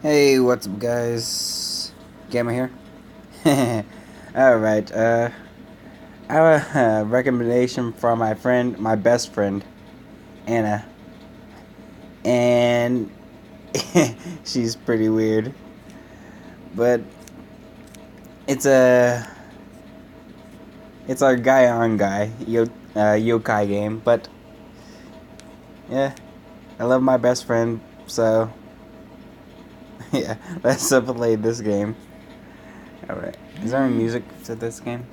Hey, what's up, guys? Gamma here. Alright, I have a recommendation from my friend, my best friend, Anna. And she's pretty weird. But it's a. It's our guy on guy yokai game. But, yeah, I love my best friend, so. Yeah, let's play this game. Alright. Is there any music to this game?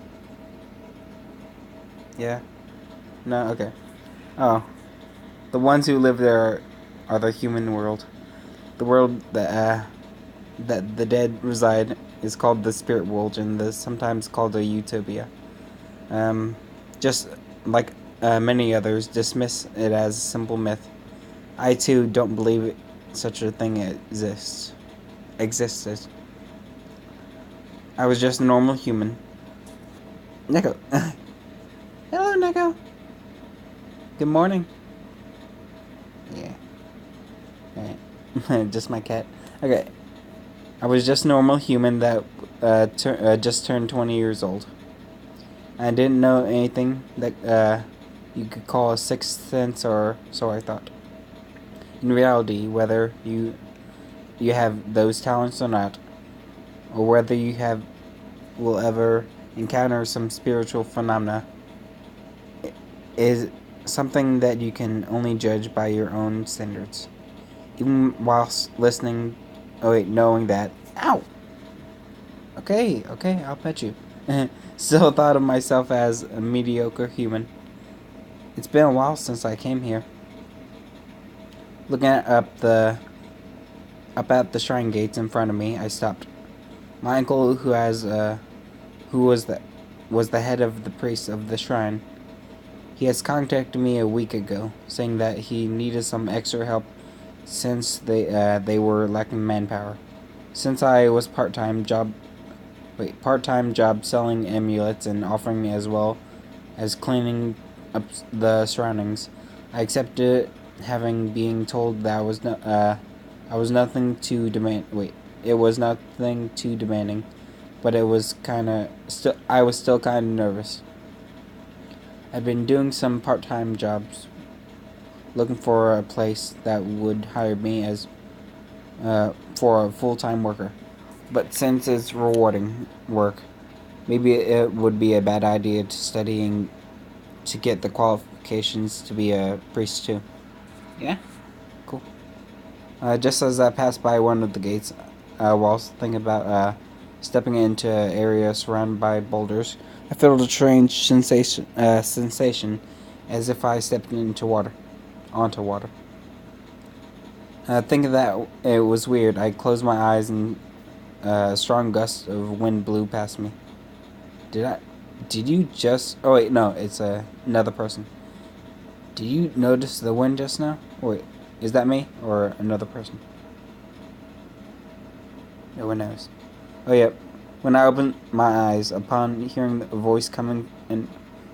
Yeah? No? Okay. Oh. The ones who live there are the human world. The world that the dead reside is called the spirit world, and is sometimes called a utopia. Um, just like many others, dismiss it as a simple myth. I too don't believe such a thing existed. I was just a normal human. Nico. Hello, Nico. Good morning. Yeah. Alright. Just my cat. Okay. I was just a normal human that just turned 20 years old. I didn't know anything that you could call a sixth sense, or so I thought. In reality, whether you have those talents or not, or whether you will ever encounter some spiritual phenomena, is something that you can only judge by your own standards. Even whilst listening, knowing that, ow! Okay, I'll pet you. Still thought of myself as a mediocre human. It's been a while since I came here. Looking up at the shrine gates in front of me, I stopped. My uncle, who was the head of the priests of the shrine, he has contacted me a week ago, saying that he needed some extra help since they were lacking manpower. Since I was part-time job selling amulets and offering as well as cleaning up the surroundings, I accepted it, having being told that I was nothing too demand. Wait, it was nothing too demanding, but it was I was still kind of nervous. I've been doing some part-time jobs, looking for a place that would hire me as for a full-time worker. But since it's rewarding work, maybe it would be a bad idea to get the qualifications to be a priest too. Yeah? Cool. Just as I passed by one of the gates, whilst thinking about stepping into an area surrounded by boulders, I felt a strange sensation as if I stepped onto water. Thinking that it was weird, I closed my eyes and a strong gust of wind blew past me. Did you just... Oh, wait, no, it's another person. Did you notice the wind just now? Wait, is that me or another person? No one knows. Oh, yep. When I opened my eyes, upon hearing a voice coming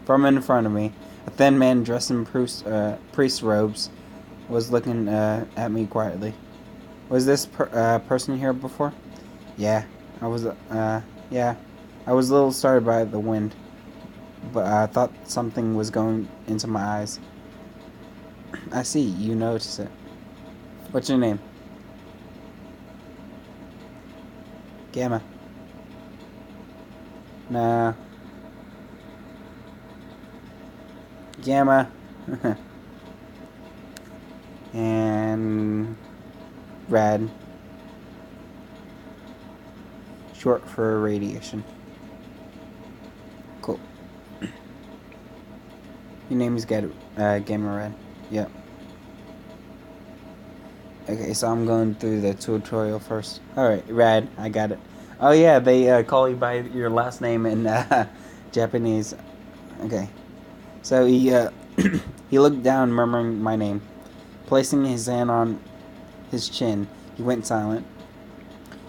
from in front of me, a thin man dressed in priest robes was looking at me quietly. Was this person here before? Yeah, I was a little startled by the wind, but I thought something was going into my eyes. I see, you notice it. What's your name? Gamma. Nah. Gamma. And rad. Short for radiation. Cool. Your name is Gamma Rad. Yep. Okay, so I'm going through the tutorial first. Alright, Rad, I got it. Oh yeah, they call you by your last name in Japanese. Okay. So he he looked down, murmuring my name. Placing his hand on his chin, he went silent.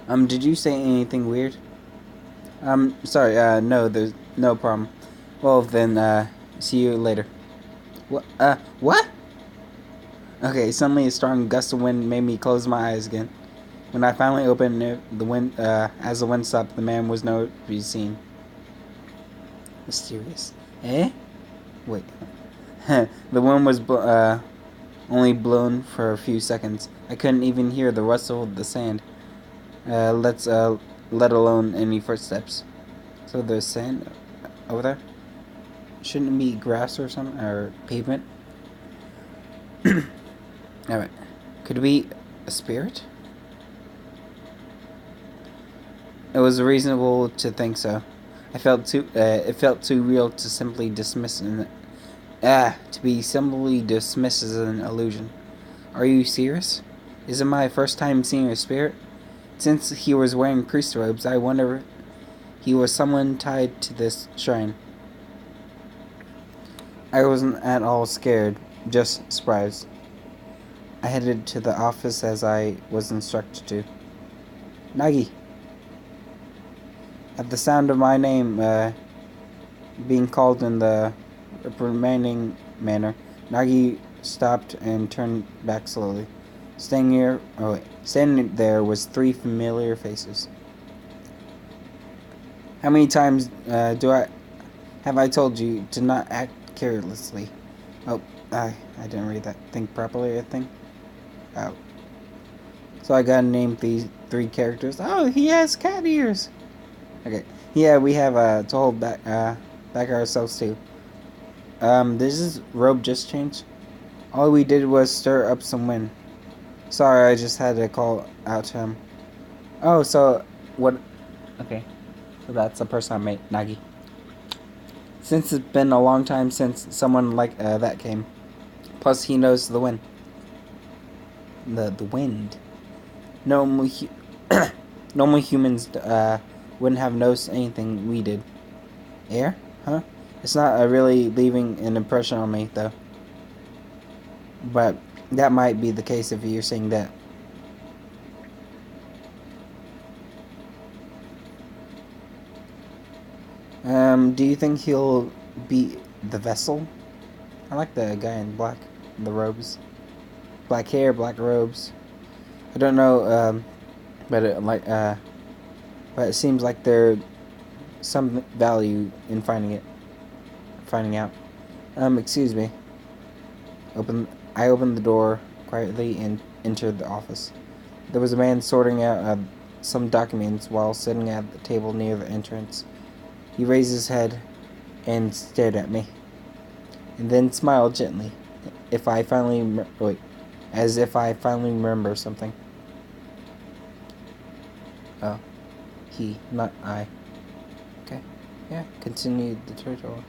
Did you say anything weird? Sorry, no, there's no problem. Well, then, see you later. What? Okay, suddenly a strong gust of wind made me close my eyes again. When I finally opened it, as the wind stopped, the man was nowhere to be seen. Mysterious. Eh? Wait. The wind was only blown for a few seconds. I couldn't even hear the rustle of the sand. Let alone any footsteps. So there's sand over there? Shouldn't it be grass or something? Or pavement? Alright. Could it be a spirit? It was reasonable to think so. It felt too real to simply dismiss to be simply dismissed as an illusion. Are you serious? Is it my first time seeing a spirit? Since he was wearing priest robes, I wonder if he was someone tied to this shrine. I wasn't at all scared, just surprised. I headed to the office as I was instructed to. Nagi. At the sound of my name being called in the reprimanding manner, Nagi stopped and turned back slowly. Standing there was 3 familiar faces. How many times have I told you to not act carelessly? Oh, I didn't read that thing properly, I think. Oh. So I gotta name these 3 characters. Oh, he has cat ears! Okay. Yeah, we have to hold back ourselves too. Does his robe just change? All we did was stir up some wind. Sorry, I just had to call out to him. Oh, so what? Okay, so that's the person I made, Nagi. Since it's been a long time since someone like that came. Plus, he knows the wind. The wind. Normally, normally humans wouldn't have noticed anything we did. Air? Huh? It's not really leaving an impression on me, though. But that might be the case if you're saying that. Do you think he'll be the vessel? I like the guy in black, the robes. Black hair, black robes. I don't know, but it seems like there's some value in finding out. Excuse me. I opened the door quietly and entered the office. There was a man sorting out some documents while sitting at the table near the entrance. He raised his head and stared at me, and then smiled gently, as if I finally remember something. Oh, he, not I. Okay, yeah, continued the tutorial.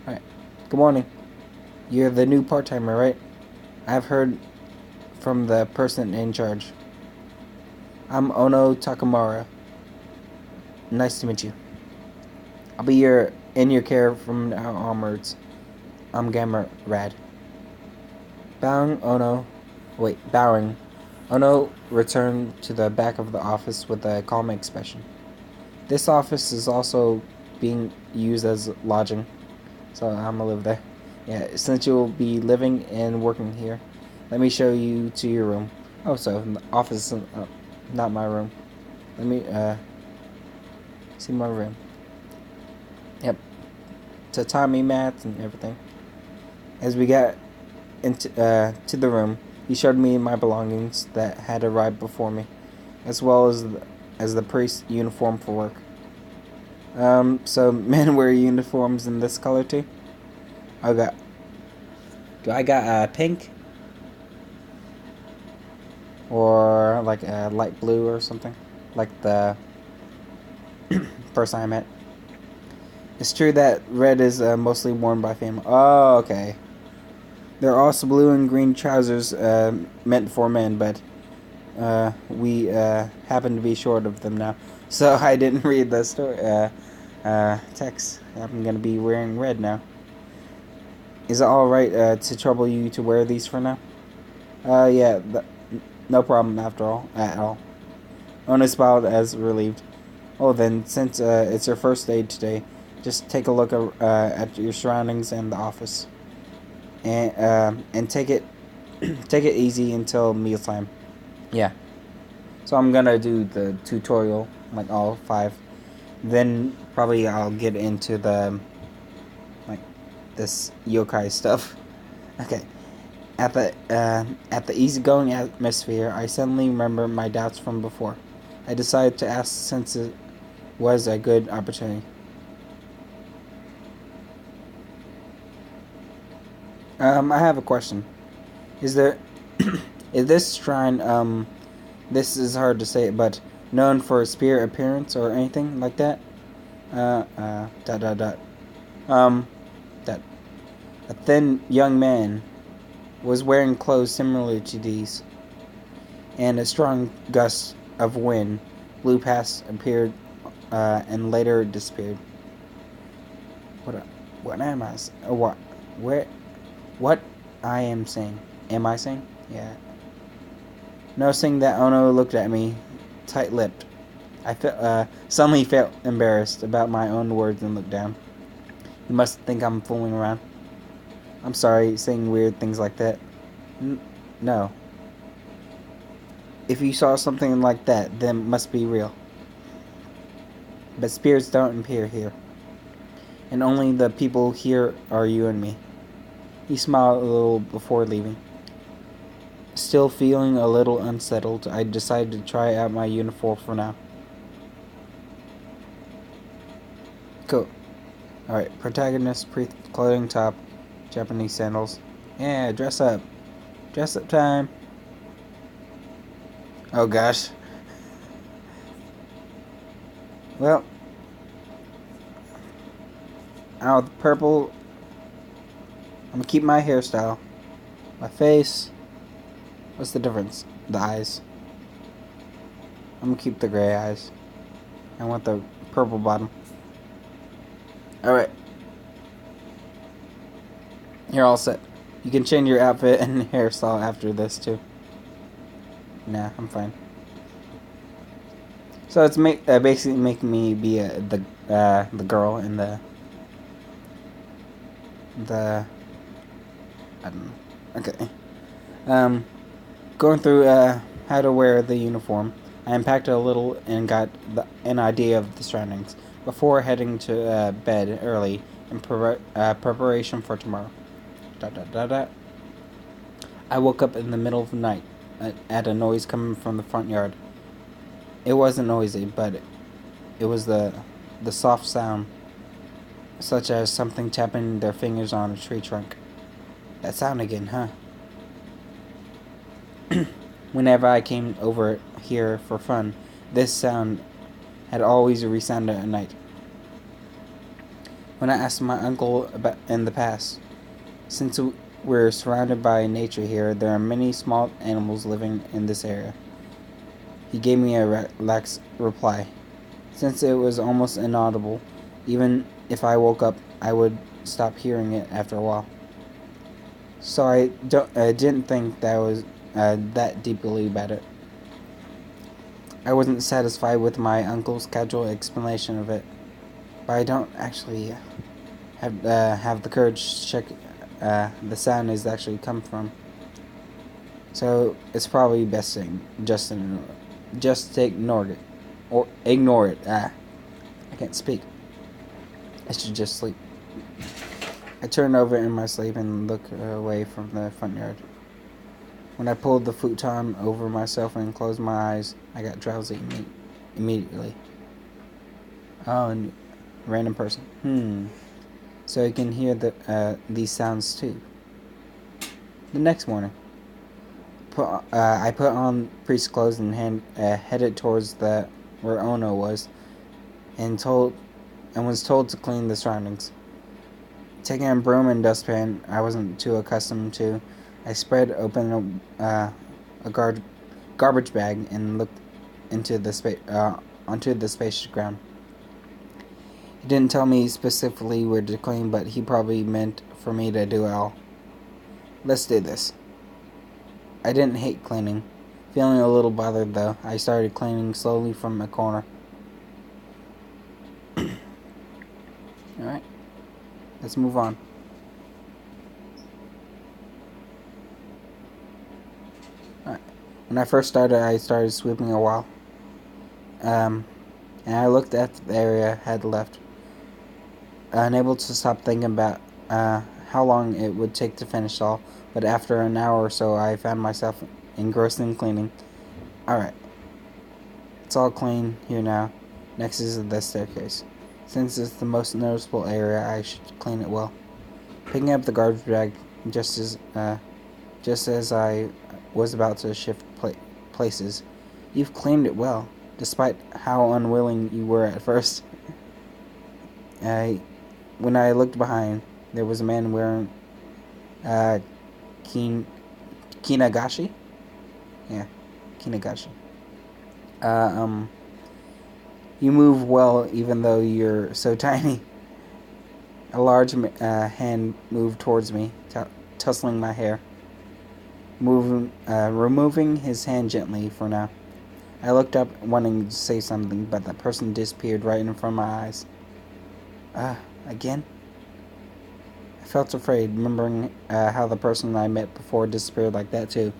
Alright, good morning. You're the new part-timer, right? I've heard from the person in charge. I'm Ono Takamura. Nice to meet you. I'll be in your care from now onwards. I'm Gamma Rad. Bowing, Ono returned to the back of the office with a calm expression. This office is also being used as lodging, so I'm gonna live there. Yeah, since you'll be living and working here, let me show you to your room. Oh, so the office is not my room. Let me see my room. Yep, tatami mats and everything. As we got into to the room, he showed me my belongings that had arrived before me, as well as the priest's uniform for work. So men wear uniforms in this color too? I got pink? Or like a light blue or something? Like the person I met. It's true that red is mostly worn by family. Oh, okay. There are also blue and green trousers meant for men, but we happen to be short of them now. So I didn't read the story text. I'm going to be wearing red now. Is it alright to trouble you to wear these for now? Yeah, no problem at all. Ona smiled as relieved. Oh, then, since it's your first day today, just take a look at your surroundings and the office. And take it easy until mealtime. Yeah. So I'm gonna do the tutorial, like all 5. Then probably I'll get into the like this yokai stuff. Okay. At the easygoing atmosphere, I suddenly remember my doubts from before. I decided to ask since it was a good opportunity. I have a question. Is there is this shrine this is hard to say, but known for spirit appearance or anything like that? Dot dot dot. Um, that a thin young man was wearing clothes similar to these, and a strong gust of wind blew past, appeared, and later disappeared. What? What am I? What? Where? What I am saying? Am I saying? Yeah. Noticing that Ono looked at me, tight-lipped, I suddenly felt embarrassed about my own words and looked down. You must think I'm fooling around. I'm sorry, saying weird things like that. No. If you saw something like that, then it must be real. But spirits don't appear here. And only the people here are you and me. He smiled a little before leaving. Still feeling a little unsettled, I decided to try out my uniform for now. Cool. Alright, protagonist, clothing top, Japanese sandals. Yeah, dress up. Dress up time. Oh gosh. Well, out with purple. I'm gonna keep my hairstyle. My face. What's the difference? The eyes. I'm gonna keep the gray eyes. I want the purple bottom. Alright. You're all set. You can change your outfit and hairstyle after this too. Nah, I'm fine. So it's basically making me be the girl in the I don't know. Okay. Going through how to wear the uniform, I unpacked a little and got an idea of the surroundings before heading to bed early in preparation for tomorrow. Dot, dot, dot, dot. I woke up in the middle of the night at a noise coming from the front yard. It wasn't noisy, but it was the soft sound, such as something tapping their fingers on a tree trunk. That sound again, huh? Whenever I came over here for fun, this sound had always resounded at night. When I asked my uncle about in the past, since we're surrounded by nature here, there are many small animals living in this area. He gave me a relaxed reply. Since it was almost inaudible, even if I woke up, I would stop hearing it after a while. So I didn't think that was that deeply about it. I wasn't satisfied with my uncle's casual explanation of it, but I don't actually have the courage to check the sound is actually come from. So it's probably best to just ignore it, or ignore it. I can't speak. I should just sleep. I turned over in my sleep and looked away from the front yard. When I pulled the futon over myself and closed my eyes, I got drowsy immediately. Oh, and random person. So you can hear these sounds too. The next morning, I put on priest clothes and headed towards where Ono was, and was told to clean the surroundings. Taking a broom and dustpan I wasn't too accustomed to, I spread open a garbage bag and looked into onto the spacious ground. He didn't tell me specifically where to clean, but he probably meant for me to do it all. Let's do this. I didn't hate cleaning. Feeling a little bothered though, I started cleaning slowly from a corner. Alright, let's move on. Alright, When I first started, I started sweeping a while. And I looked at the area I had left, unable to stop thinking about how long it would take to finish all. But after an hour or so, I found myself engrossed in cleaning. Alright, it's all clean here now. Next is the staircase. Since it's the most noticeable area, I should clean it well. Picking up the garbage bag just as I was about to shift places. You've cleaned it well, despite how unwilling you were at first. When I looked behind, there was a man wearing kinagashi? Yeah, kinagashi. You move well even though you're so tiny. A large hand moved towards me, tussling my hair, removing his hand gently for now. I looked up, wanting to say something, but that person disappeared right in front of my eyes. Again? I felt afraid, remembering how the person I met before disappeared like that too.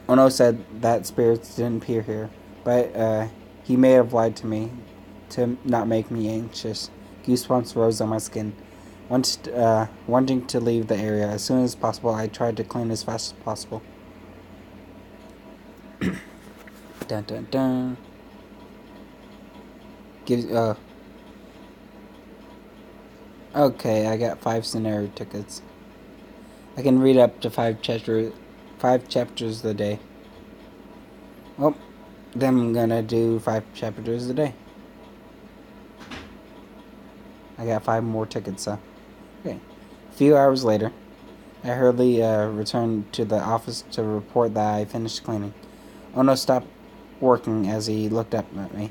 Ono said that spirits didn't appear here, but he may have lied to me to not make me anxious. Goosebumps rose on my skin. Wanting to leave the area as soon as possible, I tried to clean as fast as possible. Dun dun dun. Okay, I got 5 scenario tickets. I can read up to 5 chapters a day. Well, then I'm gonna do 5 chapters a day. I got 5 more tickets, so. Okay. A few hours later, I hurriedly returned to the office to report that I finished cleaning. Ono stopped working as he looked up at me.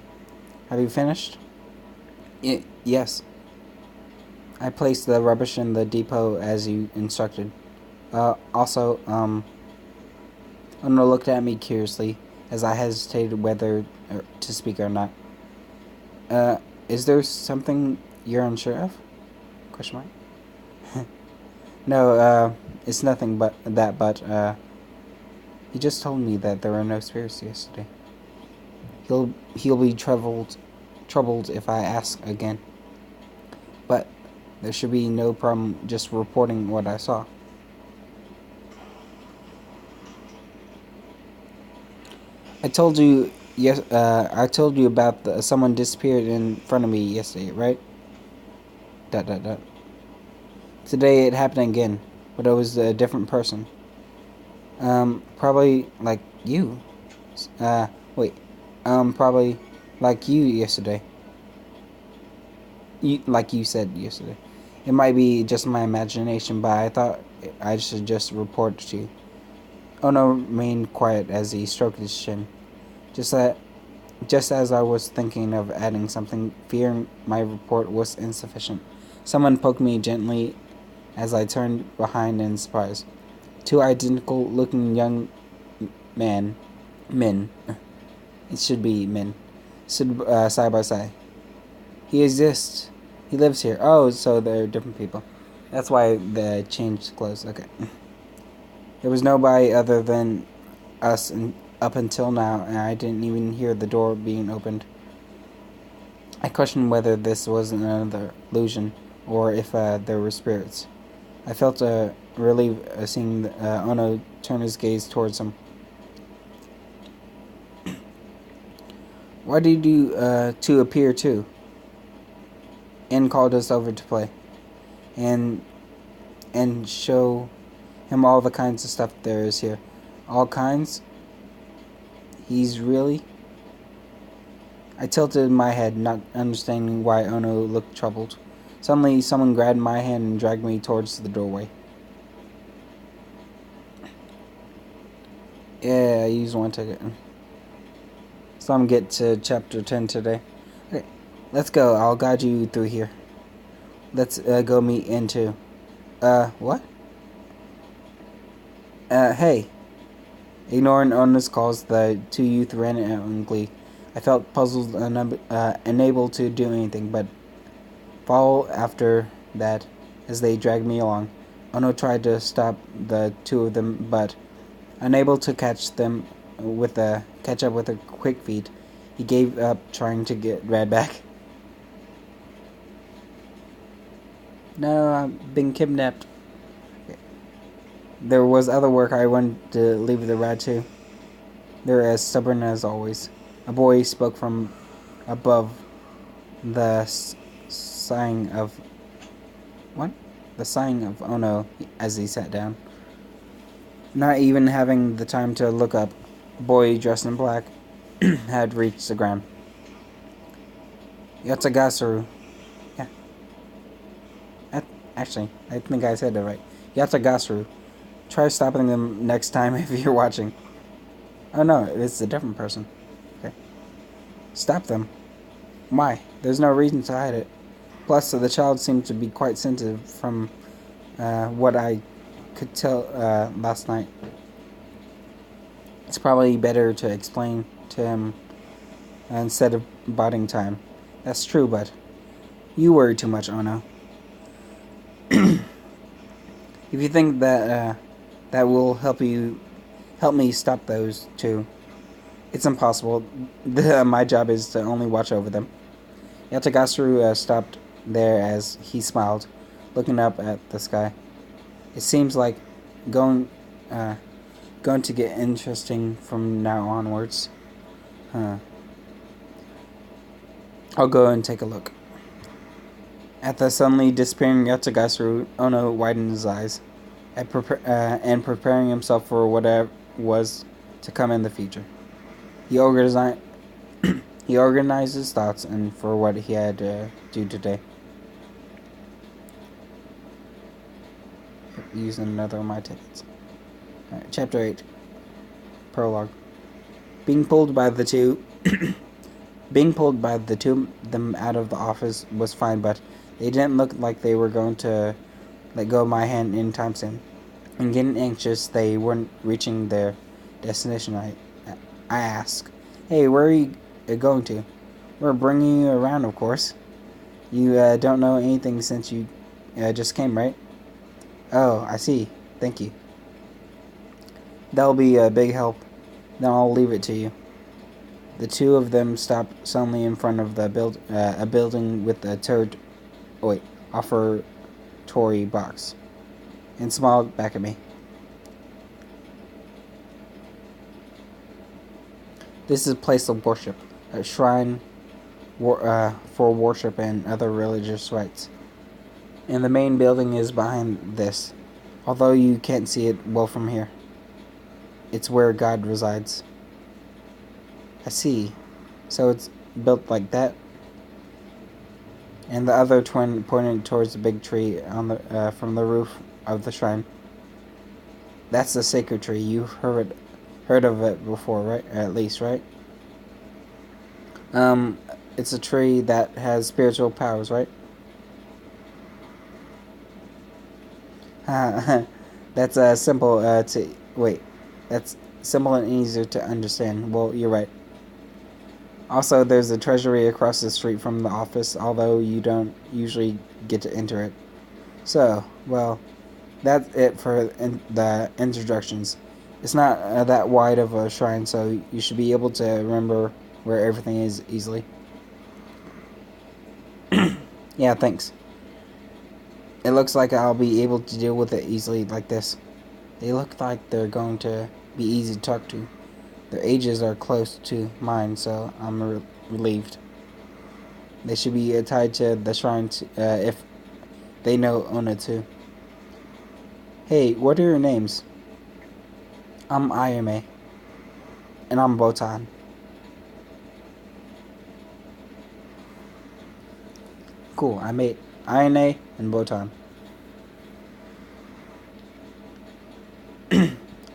Have you finished? Yes. I placed the rubbish in the depot as you instructed. Also, Ono looked at me curiously as I hesitated whether to speak or not. Is there something you're unsure of? Question mark. No, it's nothing but that, but he just told me that there were no spirits yesterday. He'll be troubled if I ask again. But there should be no problem just reporting what I saw. I told you about someone disappeared in front of me yesterday, right? ... Today it happened again, but it was a different person. Probably like you. Probably like you yesterday. Like you said yesterday. It might be just my imagination, but I thought I should just report to you. Ono remained quiet as he stroked his chin. Just as I was thinking of adding something, fearing my report was insufficient, someone poked me gently as I turned behind in surprise. 2 identical-looking young men, it should be men, stood side by side. He exists. He lives here. Oh, so they're different people. That's why they changed clothes. Okay. There was nobody other than us up until now, and I didn't even hear the door being opened. I questioned whether this was another illusion, or if there were spirits. I felt relief seeing Ono turn his gaze towards him. Why did you two appear too? And called us over to play, and show him all the kinds of stuff there is here. All kinds? He's really? I tilted my head, not understanding why Ono looked troubled. Suddenly, someone grabbed my hand and dragged me towards the doorway. Yeah, I used 1 ticket. So I'm get to chapter 10 today. Okay, let's go. I'll guide you through here. Let's go meet N2. What? Hey. Ignoring Ona's calls, the 2 youth ran out in glee. I felt puzzled and unable to do anything but follow after that as they dragged me along. Ono tried to stop the 2 of them, but unable to catch them catch up with her quick feet. He gave up trying to get Red back. No, I've been kidnapped. There was other work I wanted to leave the rat to. They're as stubborn as always. A boy spoke from above, the sighing of... What? The sighing of oh no, as he sat down. Not even having the time to look up, a boy dressed in black had reached the ground. Yatagasaru. Yeah. Actually, I think I said it right. Yatagasaru. Try stopping them next time if you're watching. Oh no, it's a different person. Okay. Stop them. Why? There's no reason to hide it. Plus, the child seemed to be quite sensitive from what I could tell last night. It's probably better to explain to him instead of biding time. That's true, but you worry too much, Ono. If you think that that will help me stop those two, it's impossible. My job is to only watch over them. Yatagasaru stopped there as he smiled, looking up at the sky. It seems like going to get interesting from now onwards. Huh. I'll go and take a look. At the suddenly disappearing Yatagasaru, Ono widened his eyes, and preparing himself for whatever was to come in the future. He organized his thoughts and for what he had to do today. Using another of my tickets. Right, Chapter 8. Prologue. Being pulled by the two them out of the office was fine, but they didn't look like they were going to let go of my hand anytime soon. And getting anxious, they weren't reaching their destination. I asked, "Hey, where are you going to?" "We're bringing you around, of course. You don't know anything since you just came, right?" "Oh, I see. Thank you. That'll be a big help. Then I'll leave it to you." The two of them stopped suddenly in front of a building with a offertory box, and smiled back at me. "This is a place of worship, a shrine for worship and other religious rites. And the main building is behind this, although you can't see it well from here. It's where God resides." "I see. So it's built like that?" And the other twin pointed towards the big tree on the from the roof of the shrine. "That's the sacred tree. You've heard of it before, right? At least, right?" It's a tree that has spiritual powers, right?" That's simple That's simple and easier to understand. Well, you're right. Also, there's a treasury across the street from the office, although you don't usually get to enter it. So, well, that's it for the introductions. It's not that wide of a shrine, so you should be able to remember where everything is easily. Yeah, thanks. It looks like I'll be able to deal with it easily like this. They look like they're going to be easy to talk to. Their ages are close to mine, so I'm relieved. They should be tied to the shrine if they know Ona too. "Hey, what are your names?" "I'm Ayame." "And I'm Botan." "Cool, I made Ayane and Botan."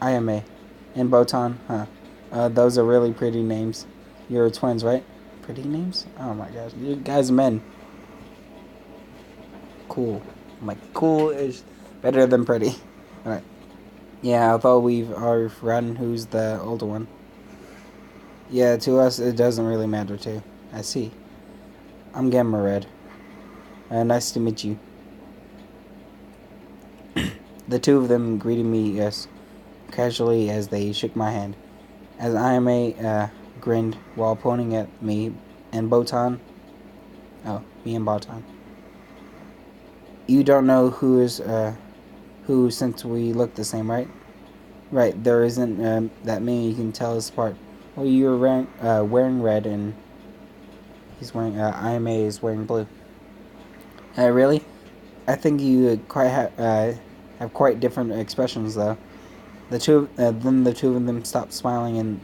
"Ayame and Botan, huh? Those are really pretty names. You're twins, right?" "Pretty names? Oh my gosh, you guys are men." "Cool." I'm like, cool is better than pretty. Alright. Yeah, although we've already forgotten who's the older one. Yeah, to us it doesn't really matter too. I see. I'm Gamma Red. Nice to meet you. The two of them greeted me casually as they shook my hand. as Ayame grinned while pointing at me and Botan. Oh, me and Botan. You don't know who since we look the same, right? Right, there isn't that many you can tell us apart. Well, you're wearing red and he's wearing, Ayame is wearing blue. Really? I think you quite have quite different expressions, though. Then the two of them stopped smiling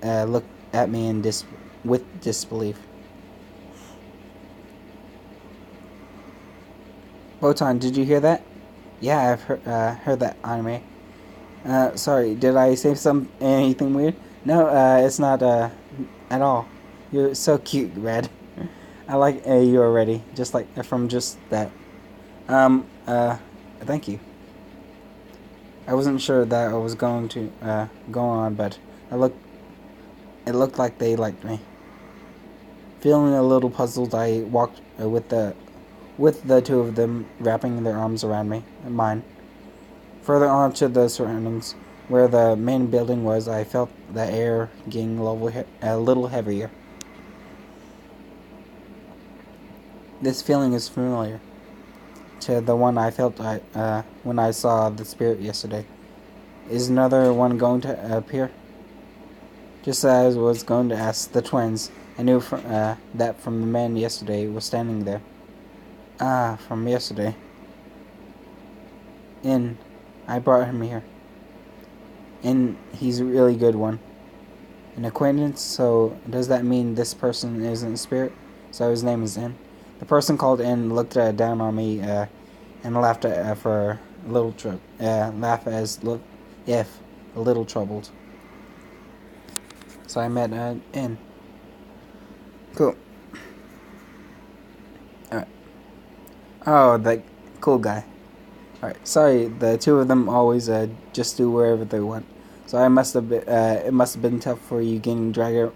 and looked at me with disbelief. Botan, did you hear that? Yeah, I've heard that, Anime. Sorry, did I say anything weird? No, it's not at all. You're so cute, Red. I like you already, just like from just that. Um, uh, Thank you. I wasn't sure that I was going to go on, but I looked. It looked like they liked me. Feeling a little puzzled, I walked with the two of them wrapping their arms around me and mine. Further on to the surroundings, where the main building was, I felt the air getting a little heavier. This feeling is familiar to the one I felt when I saw the spirit yesterday. Is another one going to appear? Just as I was going to ask the twins, I knew that from the man yesterday was standing there. Ah, from yesterday. I brought him here. And he's a really good one. An acquaintance, so does that mean this person isn't a spirit? So his name is In. The person called In looked down on me and laughed for a little if a little troubled. So I met In. Cool. Alright. Oh, the cool guy. Alright, sorry, the two of them always just do wherever they want. So it must have been tough for you getting dragged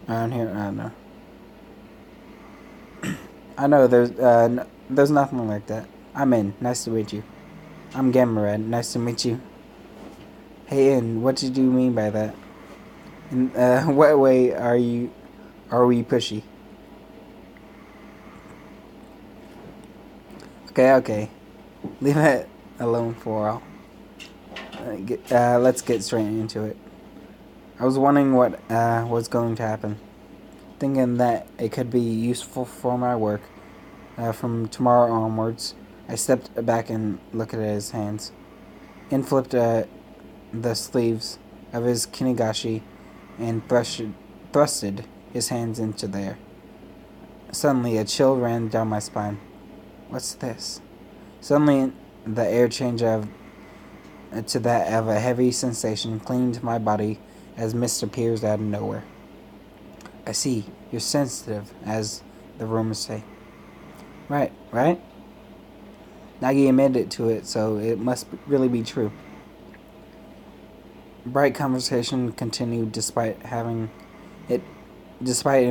around here. I don't know. I know there's nothing like that. I'm In. Nice to meet you. I'm Gamma Red. Nice to meet you. Hey In, what did you mean by that? In what way are we pushy? Okay. Leave it alone for a while. Let's get straight into it. I was wondering what was going to happen, thinking that it could be useful for my work. From tomorrow onwards, I stepped back and looked at his hands, and flipped the sleeves of his kinigashi, and thrusted his hands into there. Suddenly, a chill ran down my spine. What's this? Suddenly, the air changed to that of a heavy sensation clinging to my body as mist appears out of nowhere. I see, you're sensitive, as the rumors say. Right? Nagi admitted to it, so it must really be true. Bright conversation continued despite it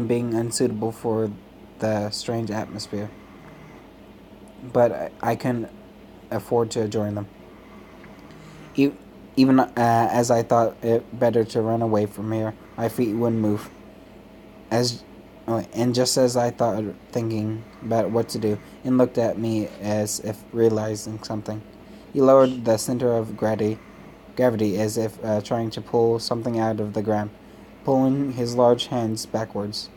being unsuitable for the strange atmosphere. But I couldn't afford to join them. Even as I thought it better to run away from here, my feet wouldn't move. And just as I thought, thinking about what to do, and looked at me as if realizing something. He lowered the center of gravity as if trying to pull something out of the ground, pulling his large hands backwards.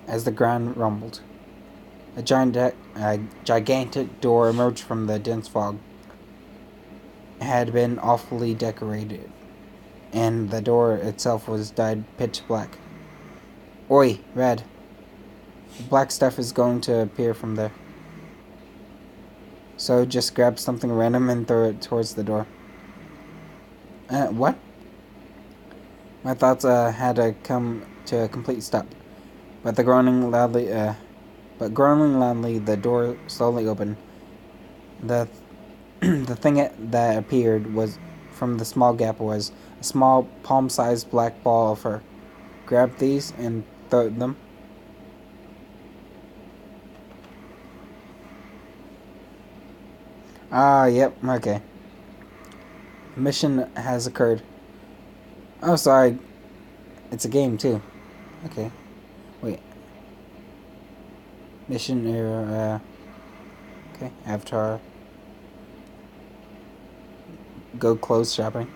As the ground rumbled, a gigantic door emerged from the dense fog. It had been awfully decorated, and the door itself was dyed pitch black. Oi, Red. The black stuff is going to appear from there. So just grab something random and throw it towards the door. What? My thoughts had to come to a complete stop. But groaning loudly, the door slowly opened. The the thing that appeared was from the small gap was a small palm-sized black ball of fur. Grab these and throw them. Ah, yep, okay. Mission has occurred. Oh, sorry. It's a game, too. Okay. Wait. Mission error, okay, avatar. Go clothes shopping.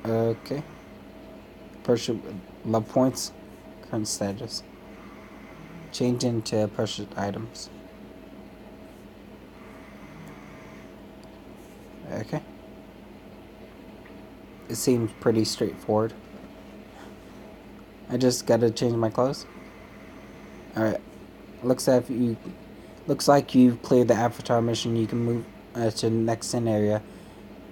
Okay. Purchase love points. Current status. Change into purchased items. Okay. It seems pretty straightforward. I just gotta change my clothes. Alright. Looks like you've cleared the avatar mission. You can move to the next scenario.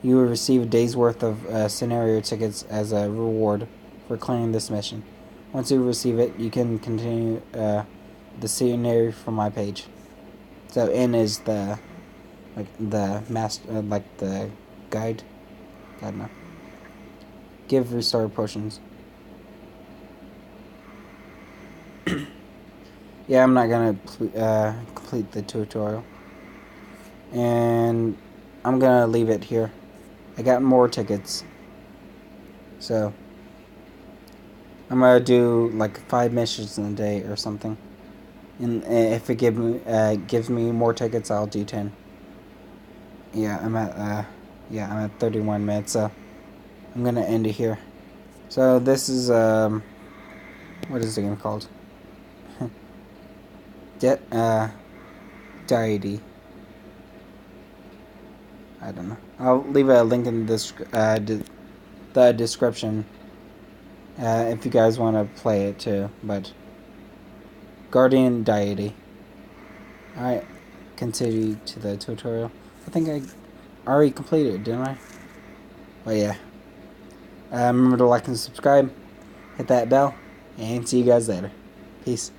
You will receive a day's worth of scenario tickets as a reward for clearing this mission. Once you receive it, you can continue the scenario from my page. So N is the master, like the guide. I don't know. Give restore potions. Yeah, I'm not gonna complete the tutorial, and I'm gonna leave it here. I got more tickets, so I'm gonna do like 5 missions in a day or something. And if it gives me more tickets, I'll do 10. Yeah, I'm at 31 minutes, so I'm gonna end it here. So this is what is the game called? Deity. I don't know. I'll leave a link in the description if you guys want to play it too. But Guardian Deity. Alright, continue to the tutorial. I think I already completed it, didn't I? But yeah. Remember to like and subscribe. Hit that bell. And see you guys later. Peace.